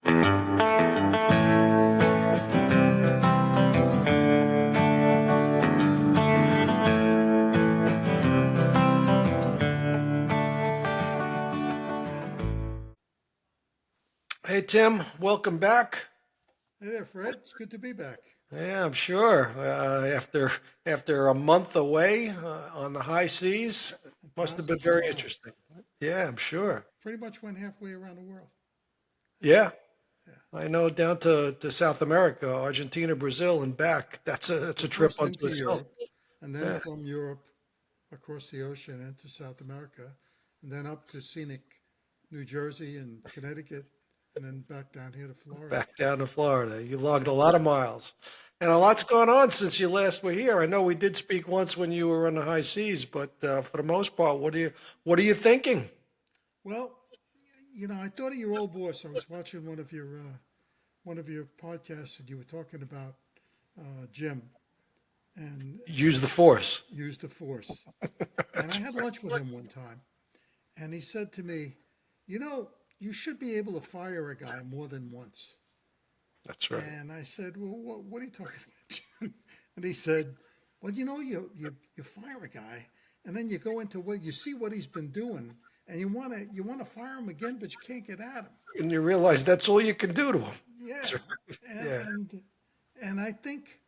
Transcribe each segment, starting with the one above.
Hey Tim, welcome back. Hey there, Fred. It's good to be back. Yeah, I'm sure. After a month away on the high seas, must have been Thousands of very miles. interesting. Yeah, I'm sure. Pretty much went halfway around the world. Yeah, Yeah, yeah. I know down to South America, Argentina, Brazil, and back. That's So a trip first unto into itself. Europe, and then Yeah, from Europe across the ocean into South America, and then up to scenic New Jersey and Connecticut, and then back down here to Florida. back down to Florida. You logged a Yeah, lot of miles, and a yeah. lot's gone on since you last were here. I know we did speak once when you were on the high seas, but for the most part, what are you thinking? Well, I thought of your old boss. I was watching one of your podcasts, and you were talking about Jim and Use the force. use the force. And I had lunch with him one time, and he said to me, you should be able to fire a guy more than once. That's right. And I said, well, what are you talking about, Jim? And he said, well, you fire a guy, and then you go into what you see what he's been doing, and you want to fire him again, but you can't get at him. And you realize that's all you can do to them. Yeah, That's right. and Yeah, and, and I think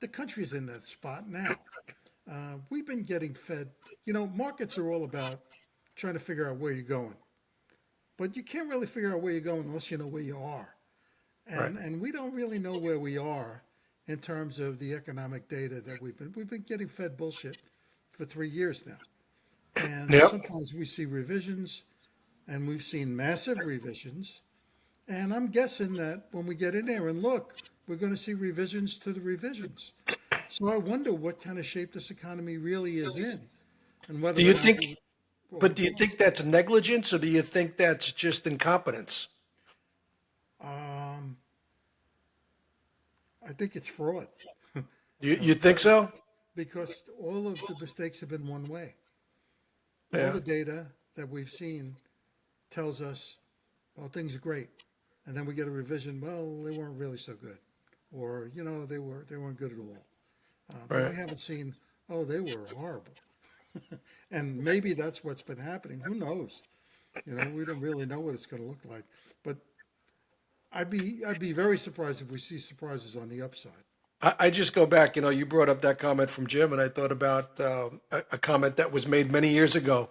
the country's in that spot now. We've been getting fed. Markets are all about trying to figure out where you're going. But you can't really figure out where you're going unless you know where you are. right. And we don't really know where we are in terms of the economic data that we've been getting fed bullshit for 3 years now. And Yep. sometimes we see revisions, and we've seen massive revisions. And I'm guessing that when we get in there and look, we're going to see revisions to the revisions. So I wonder what kind of shape this economy really is in, and Do whether or you not think, we. Go but ahead. do you think that's negligence or do you think that's just incompetence? Um, I think it's fraud. You think so? Because all of the mistakes have been one way. All Yeah, the data that we've seen tells us, well, things are great, and then we get a revision. Well, they weren't really so good, or they weren't good at all. But right. we haven't seen, oh, they were horrible, and maybe that's what's been happening. Who knows? We don't really know what it's going to look like. But I'd be very surprised if we see surprises on the upside. I just go back, you brought up that comment from Jim, and I thought about a comment that was made many years ago,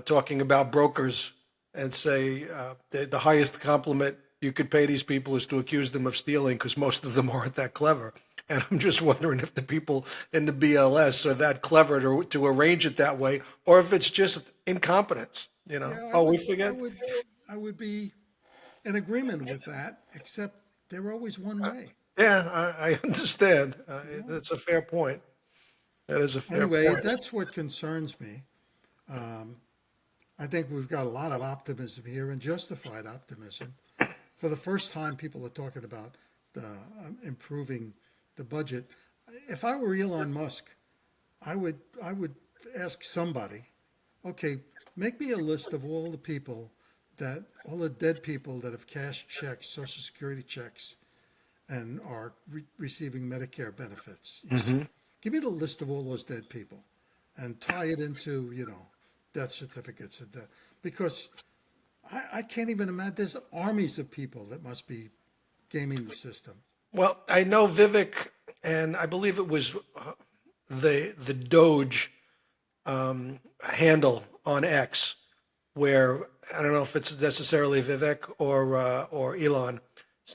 talking about brokers and say the highest compliment you could pay these people is to accuse them of stealing because most of them aren't that clever. And I'm just wondering if the people in the BLS are that clever to arrange it that way, or if it's just incompetence. Yeah, I Oh, we would, I forget. would, I would be in agreement with that, except they're always one way. Yeah, I understand. You know? That's a fair point. That is a fair Anyway, point. that's what concerns me. Um, I think we've got a lot of optimism here and justified optimism. For the first time, people are talking about improving the budget. If I were Elon Musk, I would ask somebody, okay, make me a list of all the dead people that have cashed checks, Social Security checks, and are receiving Medicare benefits. Hmm. Give me the list of all those dead people, and tie it into death certificates and death, because I can't even imagine. There's armies of people that must be gaming the system. Well, I know Vivek, and I believe it was the Doge handle on X, where I don't know if it's necessarily Vivek or Elon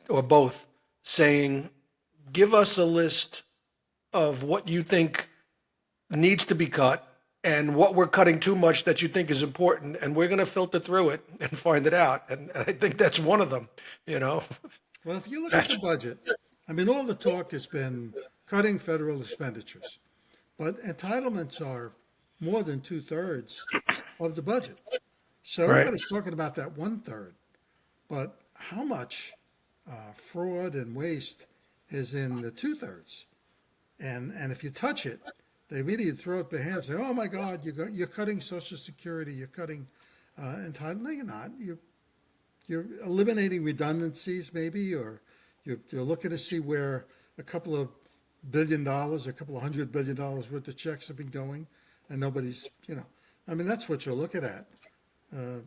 or both, saying, "Give us a list of what you think needs to be cut and what we're cutting too much that you think is important, and we're going to filter through it and find it out." And I think that's one of them. You know, Well, if you look at the budget, I mean, all the talk has been cutting federal expenditures, but entitlements are more than two-thirds of the budget. So right? everybody's talking about that one-third, but how much fraud and waste is in the two-thirds? And if you touch it, they immediately throw up their hands and say, "Oh my God, you're cutting Social Security, you're cutting entitlement." No, you're not. you're eliminating redundancies maybe, or you're looking to see where a couple of $1 billion, a couple of $100 billion worth of checks have been going, and nobody's, I mean, that's what you're looking at. Uh,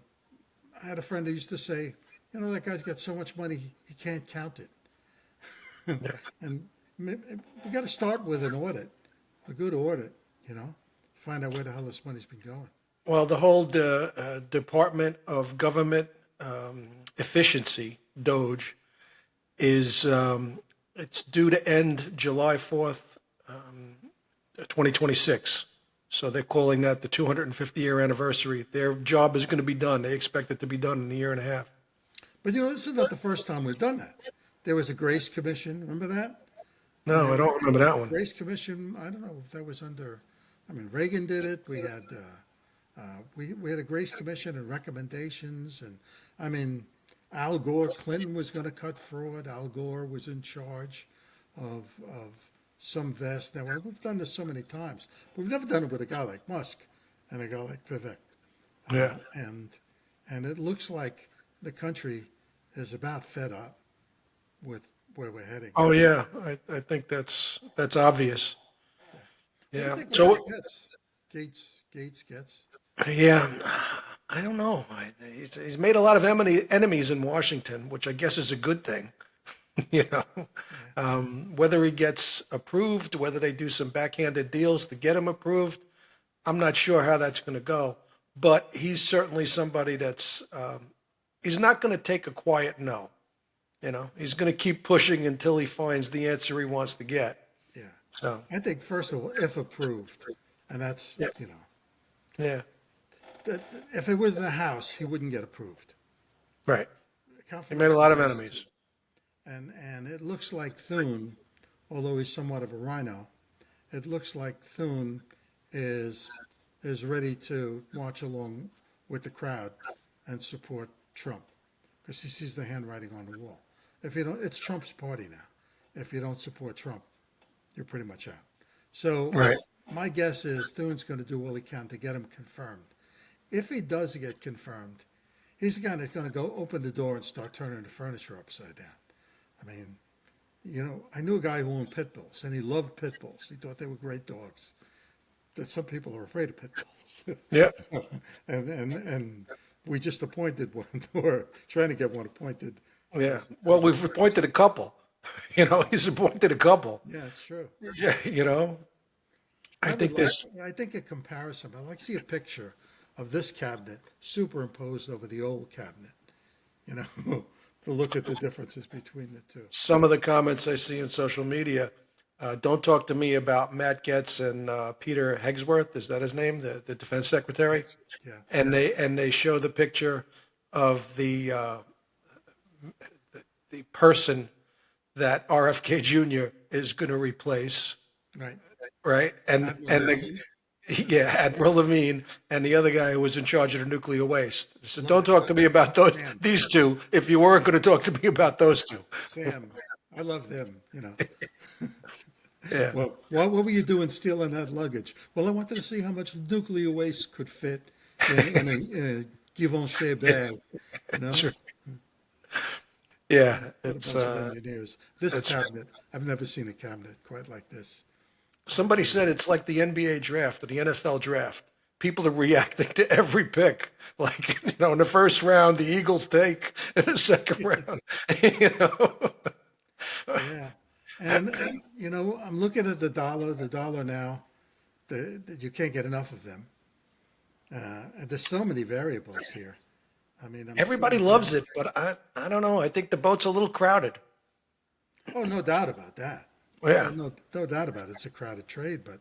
I had a friend who used to say, that guy's got so much money he can't count it. Yeah. And we got to start with an audit, a good audit, find out where the hell this money's been going. Well, the whole Department of Government Efficiency, DOGE, is it's due to end July 4th, 2026. So they're calling that the 250-year anniversary. Their job is going to be done. They expect it to be done in a year and a half. But this is not the first time we've done that. There was a Grace Commission. Remember that? No, I don't remember that one. Grace Commission. I don't know if that was under. I mean, Reagan did it. We had we had a Grace Commission and recommendations, and I mean, Al Gore, Clinton was going to cut fraud. Al Gore was in charge of some vest. Now we've done this so many times, but we've never done it with a guy like Musk and a guy like Vivek. Yeah. And it looks like the country is about fed up with where we're heading. Oh yeah, I think that's obvious. What do you Yeah. think So Gates gets? yeah, I don't know. He's made a lot of enemies in Washington, which I guess is a good thing. You know, whether he gets approved, whether they do some backhanded deals to get him approved, I'm not sure how that's going to go. But he's certainly somebody that's he's not going to take a quiet no. He's going to keep pushing until he finds the answer he wants to get. Yeah. So I think first of all, if approved, and that's yeah, yeah, if it was in the House, he wouldn't get approved. right. He made a lot of enemies. And it looks like Thune, although he's somewhat of a rhino, it looks like Thune is ready to march along with the crowd and support Trump because he sees the handwriting on the wall. If you don't, it's Trump's party now. If you don't support Trump, you're pretty much out. So Right. my guess is Thune's going to do all he can to get him confirmed. If he does get confirmed, he's the guy that's going to go open the door and start turning the furniture upside down. I mean, I knew a guy who owned pit bulls, and he loved pit bulls. He thought they were great dogs. That some people are afraid of pit bulls. Yeah. and we just appointed one, or trying to get one appointed. Yeah. Well, we've appointed a couple. He's appointed a couple. Yeah, it's true. Yeah. I think this. I think a comparison. I'd like to see a picture of this cabinet superimposed over the old cabinet. To look at the differences between the two. Some of the comments I see in social media, don't talk to me about Matt Getz and Peter Hegsworth. Is that his name? The defense secretary? Yeah. And they show the picture of the person that RFK Jr. is going to replace. Right. Right. And Admiral Levine and the other guy who was in charge of the nuclear waste. So don't talk to me about these two if you weren't going to talk to me about those two. Sam, I love them, Yeah. Well, what were you doing stealing that luggage? Well, I wanted to see how much nuclear waste could fit in a Givenchy bag. That's right. Yeah. What a It's bunch of engineers. This that's right. cabinet, I've never seen a cabinet quite like this. Somebody said it's like the NBA draft or the NFL draft. People are reacting to every pick. Like, in the first round, the Eagles take, in the second round, Yeah. And, I'm looking at the dollar now, you can't get enough of them. And there's so many variables here. I mean, Everybody loves it, but I don't know. I think the boat's a little crowded. Oh, no doubt about that. Yeah. No doubt about it. It's a crowded trade, but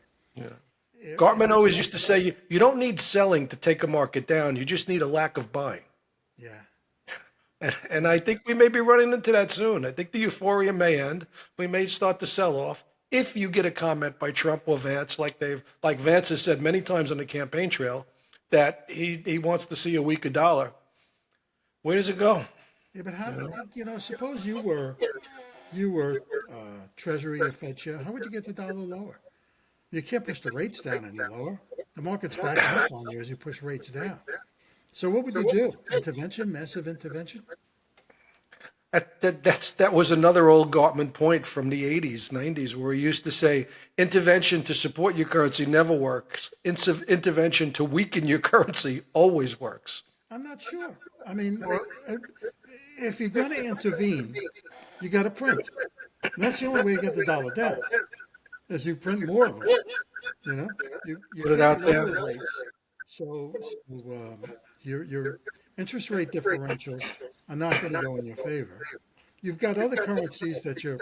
Gartman always used to say, you don't need selling to take a market down. You just need a lack of buying. yeah. And I think we may be running into that soon. I think the euphoria may end. We may start to sell off if you get a comment by Trump or Vance, like Vance has said many times on the campaign trail, that he wants to see a weaker dollar. Where does it go? Yeah, but how, suppose you were Treasury or Fed chair, how would you get the dollar lower? You can't push the rates down any lower. The market's backing up on you as you push rates down. So what would you do? Intervention, massive intervention? That was another old Gottman point from the 80s, 90s, where he used to say, intervention to support your currency never works. Intervention to weaken your currency always works. I'm not sure. I mean, if you're going to intervene, you got to print. And that's the only way you get the dollar down, is you print more of them. You know, you Put it can't out there. lower rates, so your interest rate differentials are not going to go in your favor. You've got other currencies that you're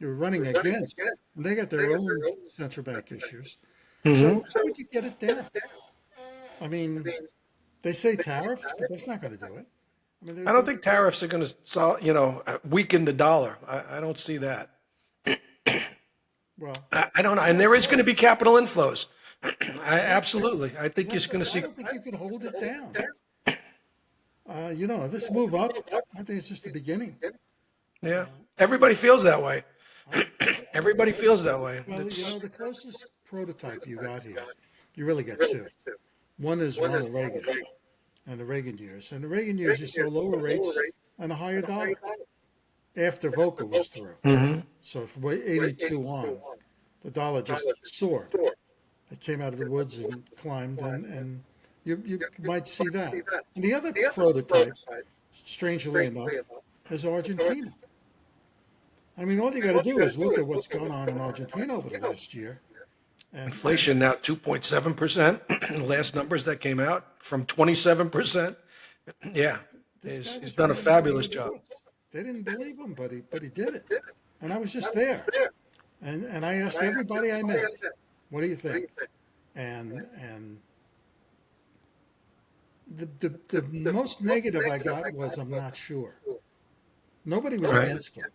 running against, and they got their own central bank issues. So how would you get it down? I mean, they say tariffs, but that's not going to do it. I mean, I don't think tariffs are going to, weaken the dollar. I don't see that. well, I don't know. And there is going to be capital inflows. Absolutely. I think you're going to I see. don't think you can hold it down. This move up, I think it's just the beginning. Yeah. Everybody feels that way. Everybody feels that way. Well, the closest prototype you got here, you really got two. One is Ronald Reagan and the Reagan years. And the Reagan years, you saw lower rates and a higher dollar after Volcker was through. So from 82 on, the dollar just soared. It came out of the woods and climbed, and you might see that. And the other prototype, strangely enough, is Argentina. I mean, all you got to do is look at what's going on in Argentina over the last year. And Inflation now 2.7%. Last numbers that came out from 27%. Yeah. this guy He's was done a running fabulous the job. woods. They didn't believe him, but he did it. And I was just there. And I asked everybody I met, what do you think? And the most negative I got was, I'm not sure. Nobody was Right. against him.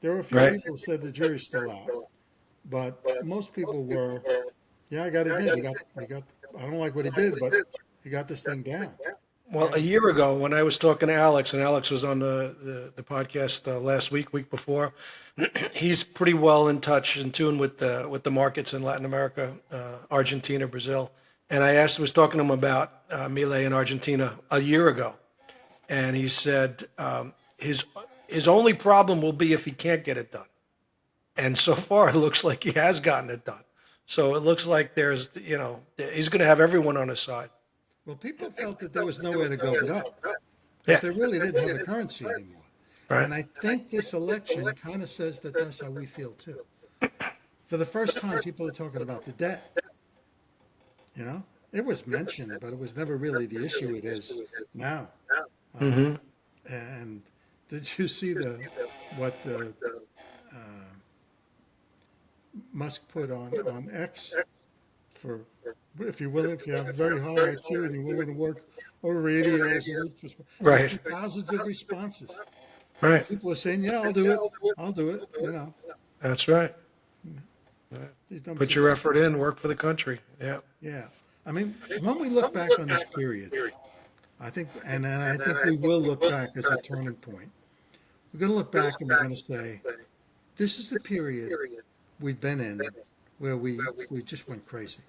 There were a few Right. people who said the jury's still out, but most people were, yeah, I got to admit, I don't like what he did, but he got this thing down. Well, a year ago, when I was talking to Alex, and Alex was on the podcast last week before, he's pretty well in touch, in tune with the markets in Latin America, Argentina, Brazil. And I was talking to him about Milei in Argentina a year ago, and he said his only problem will be if he can't get it done. And so far, it looks like he has gotten it done. So it looks like he's going to have everyone on his side. Well, people felt that there was nowhere to go but up, Yeah. because they really didn't have a currency anymore. Right. And I think this election kind of says that that's how we feel too. For the first time, people are talking about the debt. It was mentioned, but it was never really the issue it is now. And did you see what Musk put on X for, if you have a very high IQ and you're willing to work over 80 hours a week, Right. thousands of responses. Right. People are saying, yeah, I'll do it. That's right. These dumb Put people. your effort in, work for the country. Yeah. Yeah. I mean, when we look back on this period, I think we will look back as a turning point. We're going to look back and we're going to say, this is the period we've been in where we just went crazy.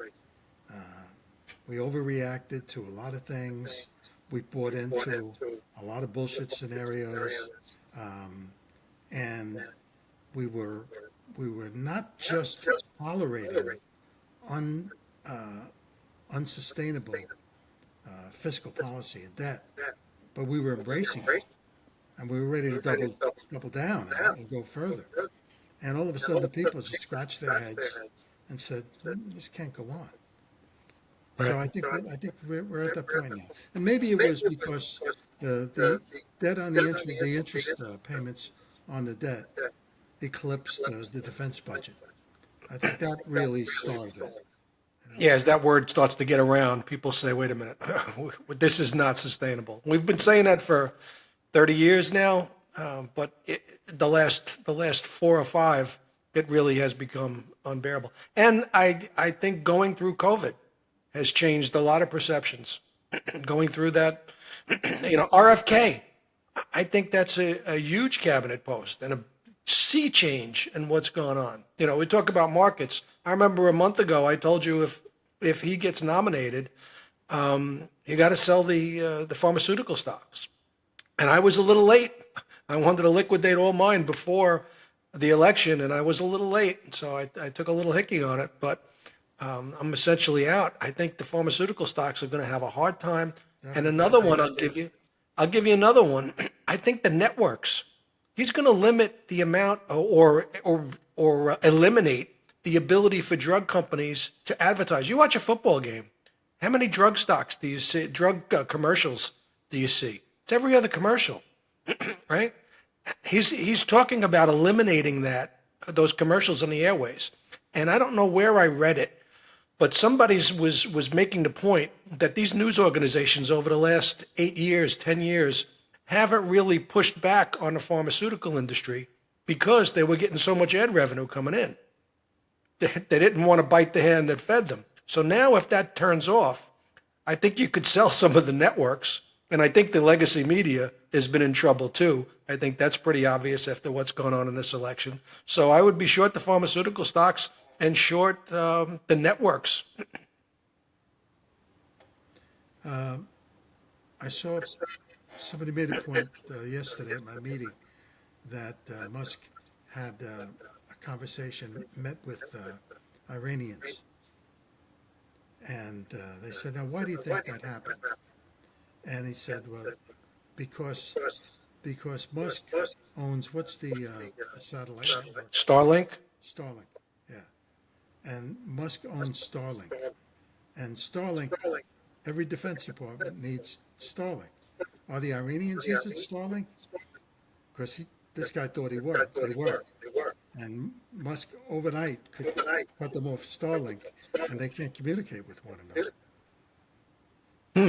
We overreacted to a lot of things. We bought into a lot of bullshit scenarios, and we were not just tolerating unsustainable fiscal policy and debt, but we were embracing it, and we were ready to double down and go further. And all of a sudden, the people just scratched their heads and said, "This can't go on." So I think we're at that point now, and maybe it was because the debt on the interest payments on the debt eclipsed the defense budget. I think that really started it. Yeah, as that word starts to get around, people say, wait a minute, this is not sustainable. We've been saying that for 30 years now, but the last 4 or 5, it really has become unbearable. And I think going through COVID has changed a lot of perceptions. Going through that, RFK, I think that's a huge cabinet post and a sea change in what's going on. We talk about markets. I remember a month ago, I told you if he gets nominated, you got to sell the pharmaceutical stocks. And I was a little late. I wanted to liquidate all mine before the election, and I was a little late, so I took a little hickey on it. But I'm essentially out. I think the pharmaceutical stocks are going to have a hard time. And another one I'll give you another one. I think the networks. He's going to limit the amount or eliminate the ability for drug companies to advertise. You watch a football game. How many drug stocks do you see? Drug commercials do you see? It's every other commercial, right? He's talking about eliminating those commercials on the airways. And I don't know where I read it, but somebody was making the point that these news organizations over the last 8 years, 10 years, haven't really pushed back on the pharmaceutical industry because they were getting so much ad revenue coming in. They didn't want to bite the hand that fed them. So now if that turns off, I think you could sell some of the networks. And I think the legacy media has been in trouble too. I think that's pretty obvious after what's going on in this election. So I would be short the pharmaceutical stocks and short the networks. I saw somebody made a point yesterday at my meeting that Musk had a conversation, met with Iranians, and they said, "Now, why do you think that happened?" And he said, "Well, because Musk owns what's the satellite network? Starlink? Starlink, yeah, and Musk owns Starlink, and Starlink, every defense department needs Starlink. Are the Iranians using Starlink? Because this guy thought they were. And Musk overnight could cut them off Starlink, and they can't communicate with one another.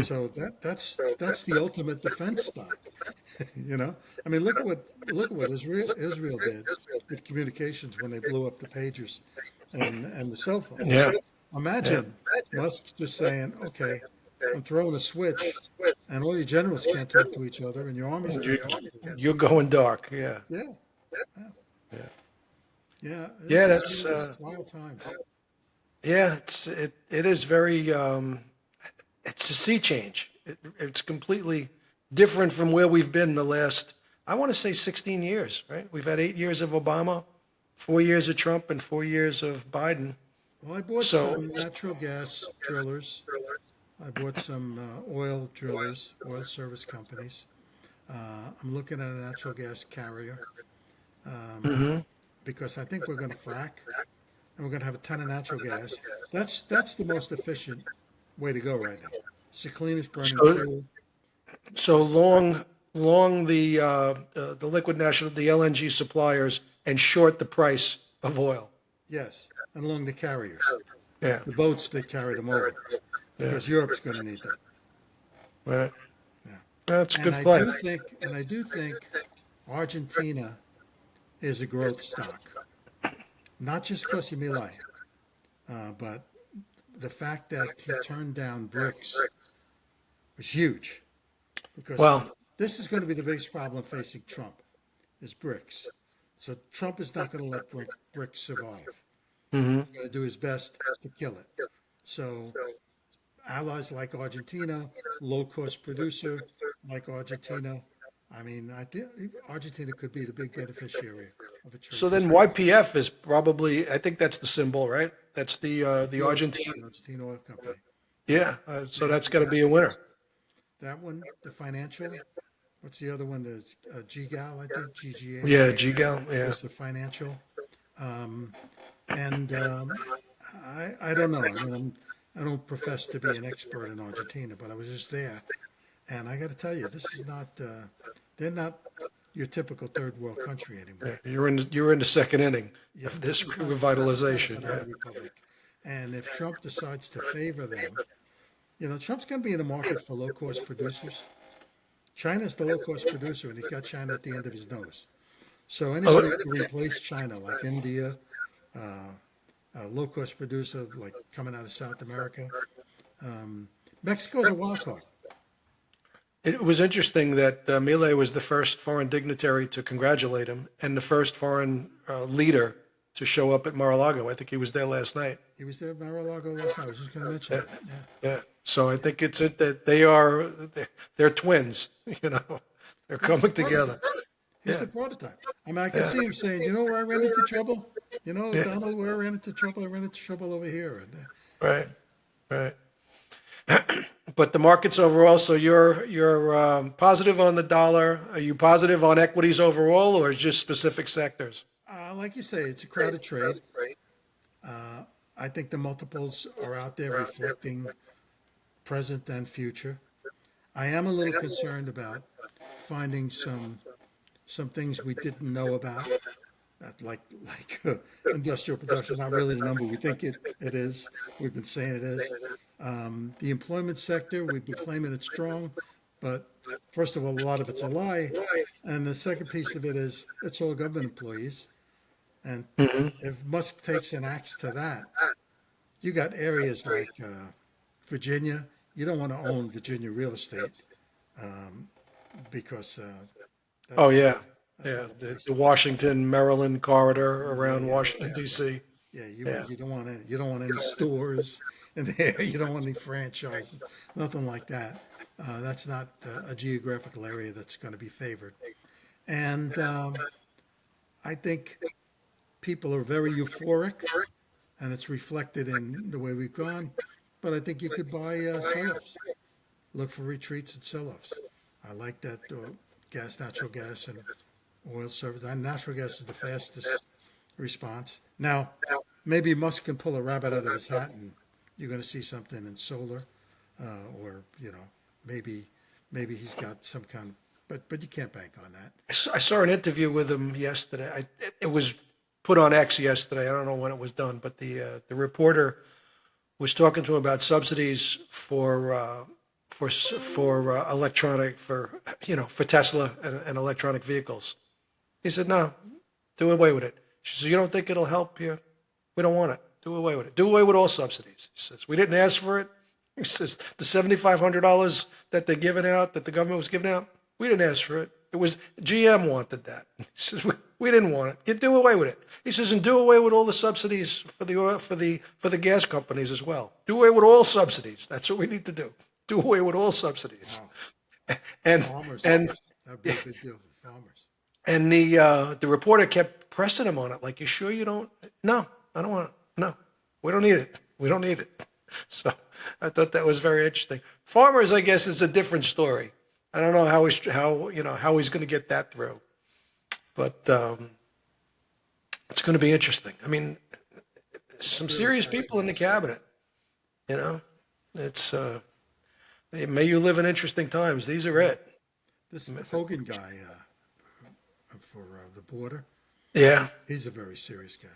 So that's the ultimate defense stock. You know, I mean, look at what Israel did with communications when they blew up the pagers and the cell phones. Yeah. Imagine Musk just saying, "Okay, I'm throwing a switch, and all your generals can't talk to each other, and your armies can't talk to each other." You're going dark. Yeah. Yeah, Yeah. it's Yeah, that's wild times. yeah, it is very it's a sea change. It's completely different from where we've been the last, I want to say 16 years, right? We've had 8 years of Obama, 4 years of Trump, and 4 years of Biden. Well, I bought So some natural gas drillers. I bought some oil drillers, oil service companies. I'm looking at a natural gas carrier because I think we're going to frack and we're going to have a ton of natural gas. That's the most efficient way to go right now. It's the cleanest burning So- fuel. so long the liquid national, the LNG suppliers, and short the price of oil. Yes, and along the carriers, Yeah, the boats that carry them over, because Europe's going to need them. right. Yeah. That's a And good I play. do think Argentina is a growth stock, not just because he Milei, but the fact that he turned down BRICS was huge, because Well, this is going to be the biggest problem facing Trump, is BRICS. So Trump is not going to let BRICS survive. He's going to do his best to kill it. So allies like Argentina, low-cost producer like Argentina. I mean, I think Argentina could be the big beneficiary of a trade. so then YPF is probably, I think that's the symbol, right? That's the Argentine. Argentine Oil Company. Yeah, so that's going to be a winner. That one, the financial. What's the other one? The GGAL, I think, GGA. Yeah, GGAL. Yeah. Is the financial. I don't know. I mean, I don't profess to be an expert in Argentina, but I was just there, and I got to tell you, this is not. They're not your typical third world country anymore. You're in the second inning Yeah, of this it's not revitalization. a Yeah. republic. And if Trump decides to favor them, Trump's going to be in the market for low cost producers. China's the low cost producer, and he's got China at the end of his nose. So anybody who can replace China, like India, a low cost producer like coming out of South America, Mexico's a wild card. It was interesting that Milei was the first foreign dignitary to congratulate him and the first foreign leader to show up at Mar-a-Lago. I think he was there last night. He was there at Mar-a-Lago last night. I was just going to mention that. Yeah. Yeah. So I think that they're twins. They're coming together. He's Yeah. the prototype. I mean, I can Yeah. see him saying, you know where I ran into trouble? You know, Yeah. Donald, where I ran into trouble? I ran into trouble over here. And Right. Right. But the markets overall, so you're positive on the dollar. Are you positive on equities overall, or just specific sectors? like you say, it's a crowded trade. I think the multiples are out there reflecting present and future. I am a little concerned about finding some things we didn't know about, like industrial production, not really the number we think it is. We've been saying it is. The employment sector, we've been claiming it's strong, but first of all, a lot of it's a lie. And the second piece of it is it's all government employees. And if Musk takes an axe to that, you got areas like Virginia. You don't want to own Virginia real estate because Oh that's not yeah, that's yeah. not a place The to be. Washington, Maryland corridor Yeah, around yeah, Washington yeah. D.C. Yeah, Yeah. you don't want any stores in there. You don't want any franchises, nothing like that. That's not a geographical area that's going to be favored. And I think people are very euphoric, and it's reflected in the way we've gone. But I think you could buy sell-offs. Look for retreats and sell-offs. I like that natural gas, and oil service. And natural gas is the fastest response. Now, maybe Musk can pull a rabbit out of his hat, and you're going to see something in solar, or maybe he's got some kind of. But you can't bank on that. I saw an interview with him yesterday. It was put on X yesterday. I don't know when it was done, but the reporter was talking to him about subsidies for electronic for Tesla and electronic vehicles. He said, "No, do away with it." She said, "You don't think it'll help you? We don't want it. Do away with it. Do away with all subsidies." He says, "We didn't ask for it." He says, "The $7,500 that they're giving out, that the government was giving out, we didn't ask for it. It was GM wanted that." He says, "We didn't want it. You do away with it." He says, "And do away with all the subsidies for the oil, for the gas companies as well. Do away with all subsidies. That's what we need to do. Do away with all subsidies." Wow, And farmers, and that'd be a big deal for farmers. and the reporter kept pressing him on it, like, "You sure you don't?" "No, I don't want it. No, we don't need it. We don't need it." So I thought that was very interesting. Farmers, I guess, is a different story. I don't know how he's going to get that through, but it's going to be interesting. I mean, some It's really serious people in the fascinating. cabinet. You know, it's may you live in interesting times. These are it. This Hogan guy for the border, Yeah. he's a very serious guy.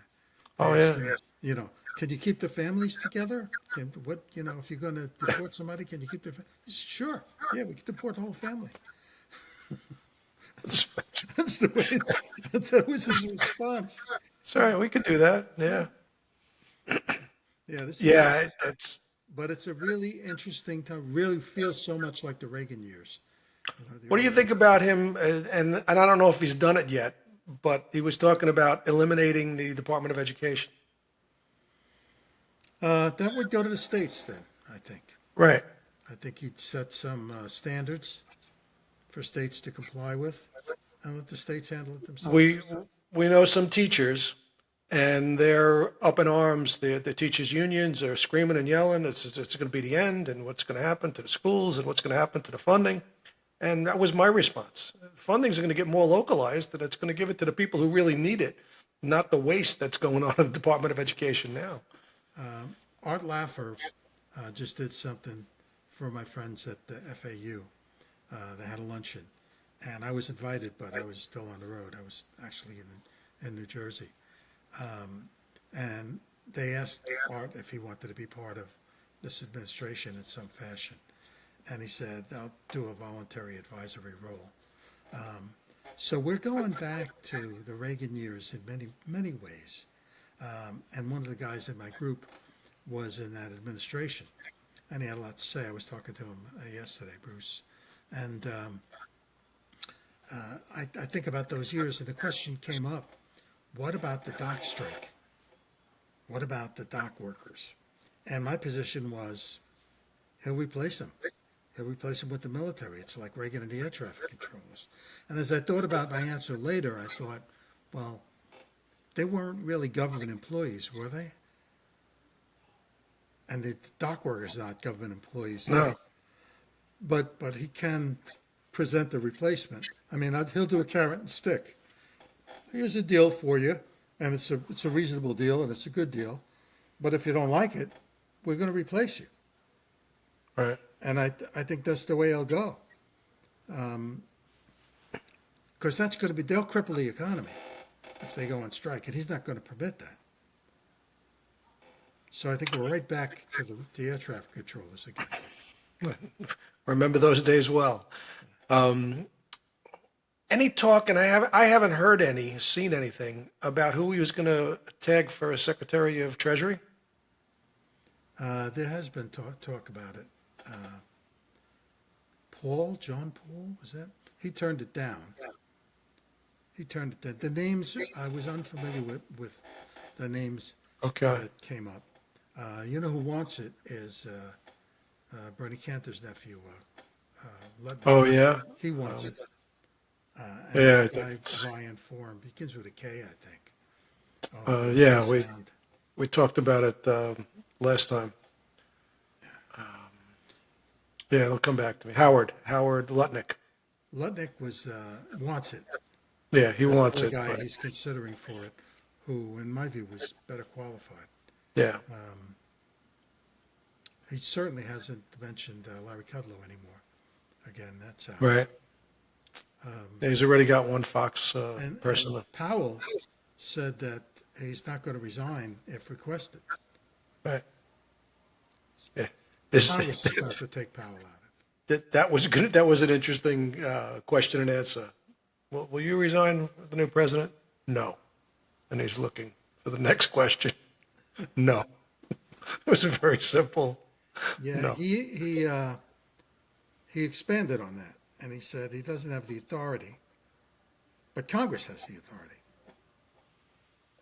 Oh They asked yeah. him, can you keep the families together? If you're going to deport somebody, can you keep the? He said, sure, yeah, we can deport the whole family. That's, That's the way. That was his response. that's all right. We could do that. Yeah. Yeah, this is very. Yeah. That's. But it's a really interesting time. Really feels so much like the Reagan years. The What do you early. think about him? And I don't know if he's done it yet, but he was talking about eliminating the Department of Education. That would go to the states then. I think. Right. I think he'd set some standards for states to comply with, and let the states handle it themselves. We we know some teachers, and they're up in arms. The teachers' unions are screaming and yelling. It's going to be the end, and what's going to happen to the schools, and what's going to happen to the funding. And that was my response. Funding's going to get more localized, and it's going to give it to the people who really need it, not the waste that's going on in the Department of Education now. Art Laffer just did something for my friends at the FAU. They had a luncheon, and I was invited, but I was still on the road. I was actually in New Jersey, and they asked Art if he wanted to be part of this administration in some fashion, and he said, "I'll do a voluntary advisory role." So we're going back to the Reagan years in many ways, and one of the guys in my group was in that administration, and he had a lot to say. I was talking to him yesterday, Bruce, and I think about those years, and the question came up: what about the dock strike? What about the dock workers? And my position was, he'll replace them. He'll replace them with the military. It's like Reagan and the air traffic controllers. And as I thought about my answer later, I thought, well, they weren't really government employees, were they? And the dock workers not government employees either. No. But he can present the replacement. I mean, he'll do a carrot and stick. Here's a deal for you, and it's a reasonable deal, and it's a good deal. But if you don't like it, we're going to replace you. Right. And I think that's the way it'll go. Because that's going to be, they'll cripple the economy if they go on strike, and he's not going to permit that. So I think we're right back to the air traffic controllers again. Remember those days well. Any talk, and I haven't heard any, seen anything about who he was going to tag for a Secretary of Treasury? There has been talk about it. John Paul, was that? He turned it down. He turned it down. The names, I was unfamiliar with the names Okay. that came up. You know who wants it is Bernie Cantor's nephew, Ludwig. Oh, yeah? He wants it. Yeah, I And think guy, it's- Ryan Form, begins with a K, I think. Yeah, Sound. we talked about it last time. Yeah, it'll come back to me. Howard Lutnick. Ludwig wants it. Yeah, he There's wants another it. guy but- he's considering for it, who, in my view, was better qualified. Yeah, He certainly hasn't mentioned Larry Kudlow anymore. Again, that's out. right. Yeah, he's already got one Fox person. And Powell said that he's not going to resign if requested. Right. Yeah. This- Congress is going to take Powell out of it. that was good. That was an interesting question and answer. Will you resign with the new president? No. And he's looking for the next question. No. It was very simple. Yeah, No. he expanded on that, and he said he doesn't have the authority, but Congress has the authority.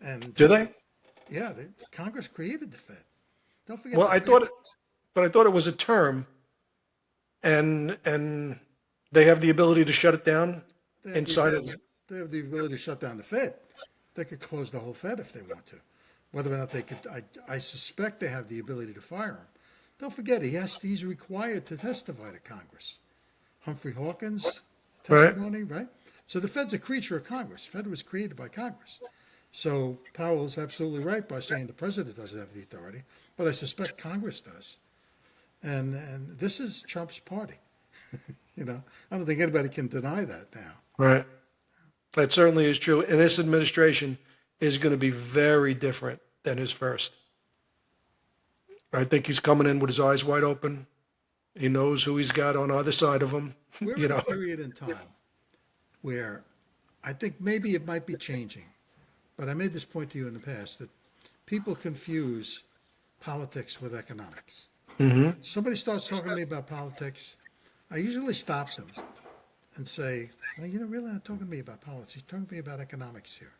And Do they? yeah, Congress created the Fed. Don't forget. Well, the I Fed- thought, but I thought it was a term, and they have the ability to shut it down they have the inside ability- it. They have the ability to shut down the Fed. They could close the whole Fed if they want to. Whether or not they could, I suspect they have the ability to fire him. Don't forget, he's required to testify to Congress. Humphrey Hawkins testimony, right? So the Fed's a creature of Congress. The Fed was created by Congress. So Powell's absolutely right by saying the president doesn't have the authority, but I suspect Congress does. And this is Trump's party. You know, I don't think anybody can deny that now. Right. That certainly is true. And this administration is going to be very different than his first. I think he's coming in with his eyes wide open. He knows who he's got on either side of him. We're You in know, a period in time where I think maybe it might be changing, but I made this point to you in the past that people confuse politics with economics. Somebody starts talking to me about politics, I usually stop them and say, well, you're really not talking to me about politics, you're talking to me about economics here.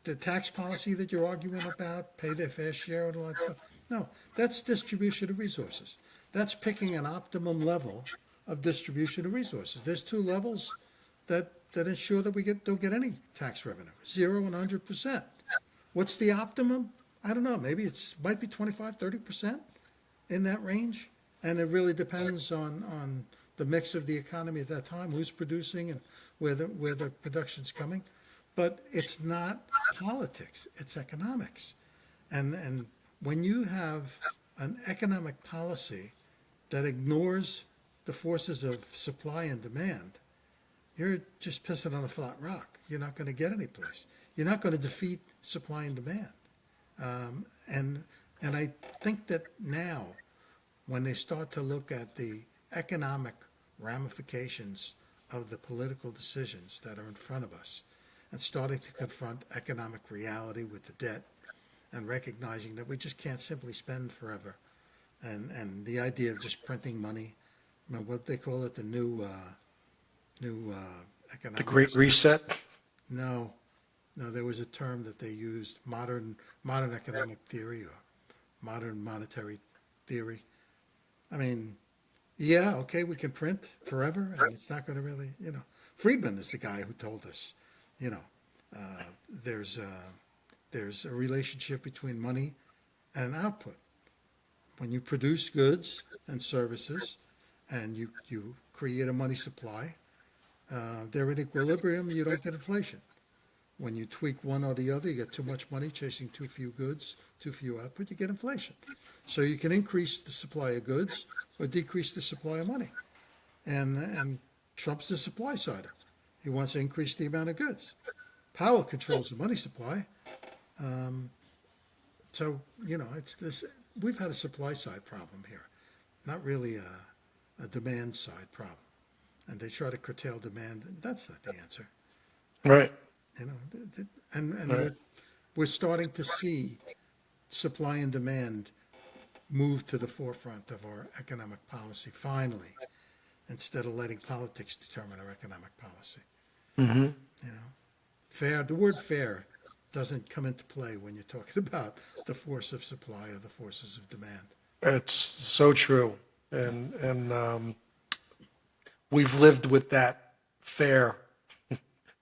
The tax policy that you're arguing about, pay their fair share and all that stuff. No, that's distribution of resources. That's picking an optimum level of distribution of resources. There's two levels that ensure that we don't get any tax revenue, 0 and 100%. What's the optimum? I don't know. Maybe might be 25, 30% in that range. And it really depends on the mix of the economy at that time, who's producing and where the production's coming. But it's not politics, it's economics. And when you have an economic policy that ignores the forces of supply and demand, you're just pissing on a flat rock. You're not going to get any place. You're not going to defeat supply and demand. And I think that now, when they start to look at the economic ramifications of the political decisions that are in front of us, and starting to confront economic reality with the debt, and recognizing that we just can't simply spend forever, and the idea of just printing money, you know, what they call it, the new economic. the Great Reset. No, there was a term that they used, modern economic theory or modern monetary theory. I mean, Yeah, okay, we can print forever, and it's not going to really, Friedman is the guy who told us, you know, uh, there's there's a relationship between money and output. When you produce goods and services, and you create a money supply, they're in equilibrium. You don't get inflation. When you tweak one or the other, you get too much money chasing too few goods, too few output. You get inflation. So you can increase the supply of goods or decrease the supply of money. And Trump's the supply sider. He wants to increase the amount of goods. Powell controls the money supply. Um, so it's this. We've had a supply side problem here, not really a demand side problem. And they try to curtail demand. That's not the answer. Right. You know, and Right. we're starting to see supply and demand move to the forefront of our economic policy finally, instead of letting politics determine our economic policy. Hmm. You know, fair. The word fair doesn't come into play when you're talking about the force of supply or the forces of demand. It's so true. And we've lived with that fair,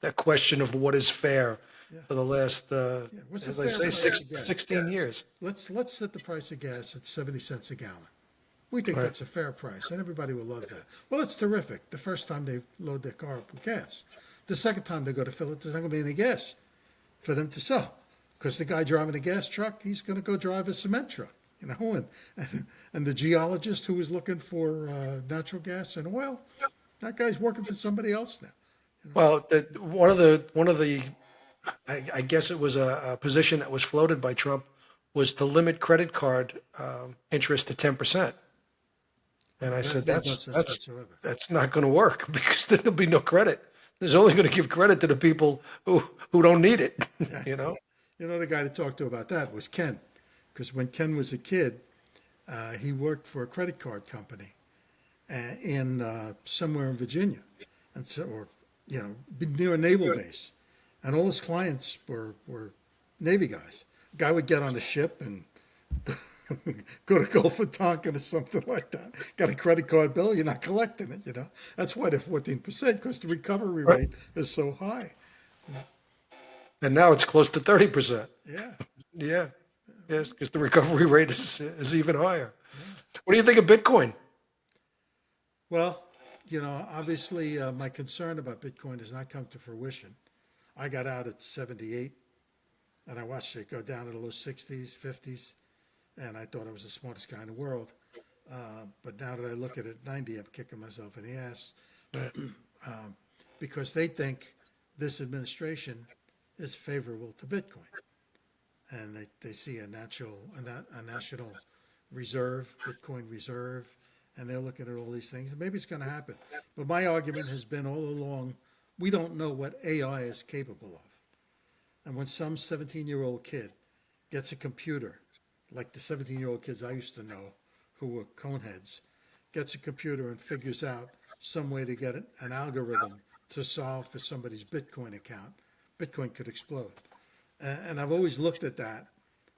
that question of what is fair Yeah, for the last, yeah. What's a as I fair say, price of gas? 16 years. Let's set the price of gas at 70 cents a gallon. We think Right. that's a fair price, and everybody will love that. Well, it's terrific. The first time they load their car up with gas, the second time they go to fill it, there's not going to be any gas for them to sell, because the guy driving a gas truck, he's going to go drive a cement truck, and the geologist who was looking for natural gas and oil, that guy's working for somebody else now. Well, one of the, I guess it was a position that was floated by Trump was to limit credit card interest to 10%. And I That said, made no sense whatsoever. that's not going to work because then there'll be no credit. There's only going to give credit to the people who don't need it, Yeah. you know? The guy to talk to about that was Ken, because when Ken was a kid, he worked for a credit card company in somewhere in Virginia, and so, or near a naval base, and all his clients were Navy guys. A guy would get on a ship and go to Gulf of Tonkin or something like that. Got a credit card bill, you're not collecting it. That's why they're 14%, because the recovery Right. rate is so high. And now it's close to 30%. Yeah, Yeah. Yes, because the recovery rate is even higher. yeah. What do you think of Bitcoin? Well, obviously, my concern about Bitcoin has not come to fruition. I got out at 78, and I watched it go down to the low 60s, 50s, and I thought I was the smartest guy in the world. But now that I look at it at 90, I'm kicking myself in the ass, Right. because they think this administration is favorable to Bitcoin, and they see a national reserve, Bitcoin reserve, and they're looking at all these things. And maybe it's going to happen. But my argument has been all along, we don't know what AI is capable of. And when some 17-year-old kid gets a computer, like the 17-year-old kids I used to know who were coneheads, gets a computer and figures out some way to get an algorithm to solve for somebody's Bitcoin account, Bitcoin could explode. And I've always looked at that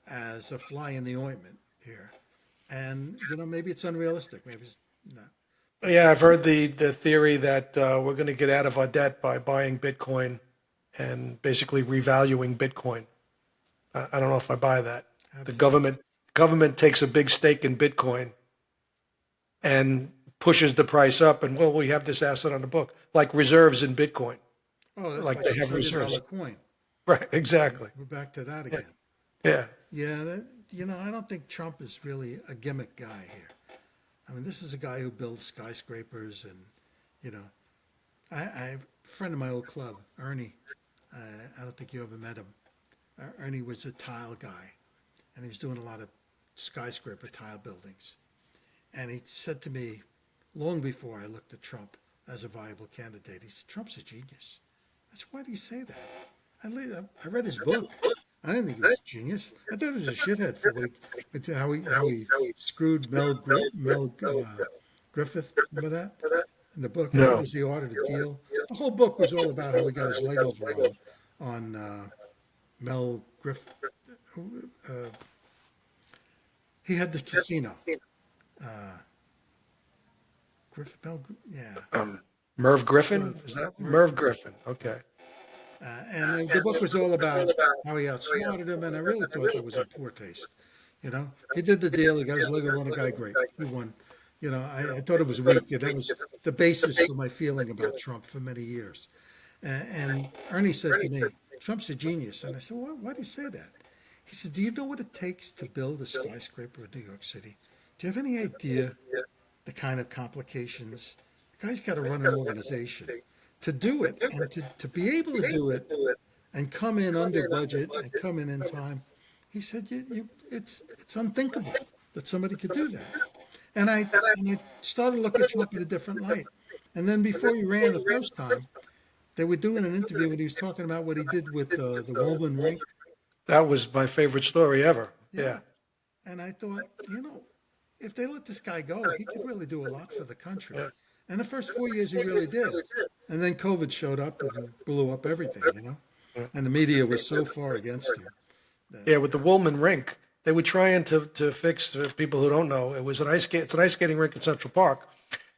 as a fly in the ointment here. And, maybe it's unrealistic. Maybe it's not. But Yeah, I've heard the theory that we're going to get out of our debt by buying Bitcoin and basically revaluing Bitcoin. I don't know if I buy that. The absolutely. government takes a big stake in Bitcoin and pushes the price up, and well, we have this asset on the book, like reserves in Bitcoin, Oh, that's like like they a have $1 trillion reserves. coin. Right, exactly. We're back to that Yeah, again. yeah. Yeah, I don't think Trump is really a gimmick guy here. I mean, this is a guy who builds skyscrapers, and you know, a friend of my old club, Ernie. I don't think you ever met him. Ernie was a tile guy, and he was doing a lot of skyscraper tile buildings. And he said to me, long before I looked at Trump as a viable candidate, he said, "Trump's a genius." I said, "Why do you say that?" I read his book. I didn't think he was a genius. I thought he was a shithead for how he screwed Griffith. Remember that in the book? I think it No. was The Art of the Deal. The whole book was all about how he got his leg over on Mel Griffith. Uh, he had the casino. Uh, Yeah. Merv Griffin? Is that Merv Griffin? Okay. And the book was all about how he outsmarted him, and I really thought that was in poor taste. You know, he did the deal. He got his leg on a guy. Great, he won. You know, I thought it was weak. And that was the basis for my feeling about Trump for many years. And Ernie said to me, "Trump's a genius," and I said, "Why do you say that?" He said, "Do you know what it takes to build a skyscraper in New York City? Do you have any idea the kind of complications? The guy's got to run an organization to do it, and to be able to do it and come in under budget and come in time." He said, it's unthinkable that somebody could do that. And I started to look at Trump in a different light. And then before he ran the first time, they were doing an interview and he was talking about what he did with the Woolman rink. That was my favorite story ever. Yeah. Yeah. And I thought, if they let this guy go, he could really do a lot for the country. And the first 4 years he really did. And then COVID showed up and blew up everything. And the media was so far against him. Yeah, with the Woolman rink, they were trying to fix, for people who don't know, it's an ice skating rink in Central Park.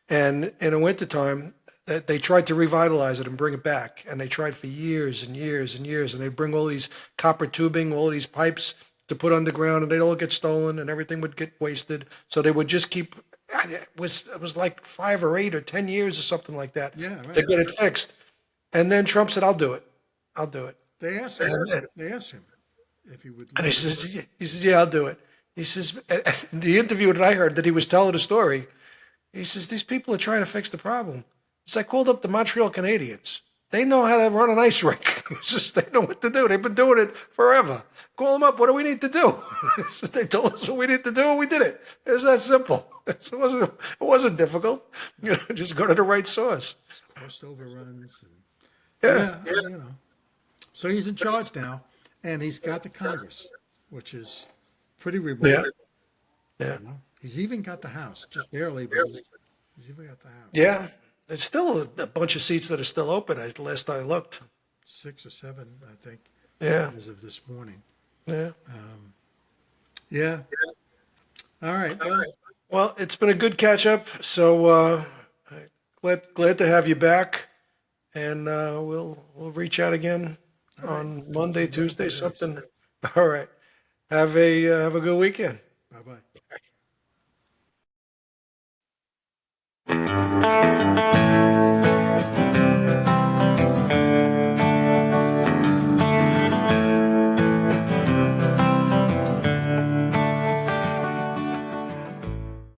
And in the wintertime, they tried to revitalize it and bring it back. And they tried for years and years and years. And they'd bring all these copper tubing, all these pipes to put underground, and they'd all get stolen and everything would get wasted. So they would just keep, it was like 5 or 8 or 10 years or something like that Yeah, right. to get it fixed. And then Trump said, I'll do it. I'll do it. They asked him if he would. And he says, yeah, I'll do it. He says, the interview that I heard that he was telling a story, he says, these people are trying to fix the problem. He says, I called up the Montreal Canadiens. They know how to run an ice rink. It's just, they know what to do. They've been doing it forever. Call them up. What do we need to do? They told us what we need to do, and we did it. It's that simple. It wasn't difficult. Just go to the right source. Cost overruns. Yeah. So he's in charge now, and he's got the Congress, which is pretty rewarding. Yeah. He's even got the House, just barely, but he's even got the House. Yeah. There's still a bunch of seats that are still open. Last I looked. 6 or 7, I think. Yeah. As of this morning. Yeah. Yeah. All right. Well, it's been a good catch up. So glad to have you back, and we'll reach out again on Monday, Tuesday, something. All right. Have a good weekend. Bye-bye.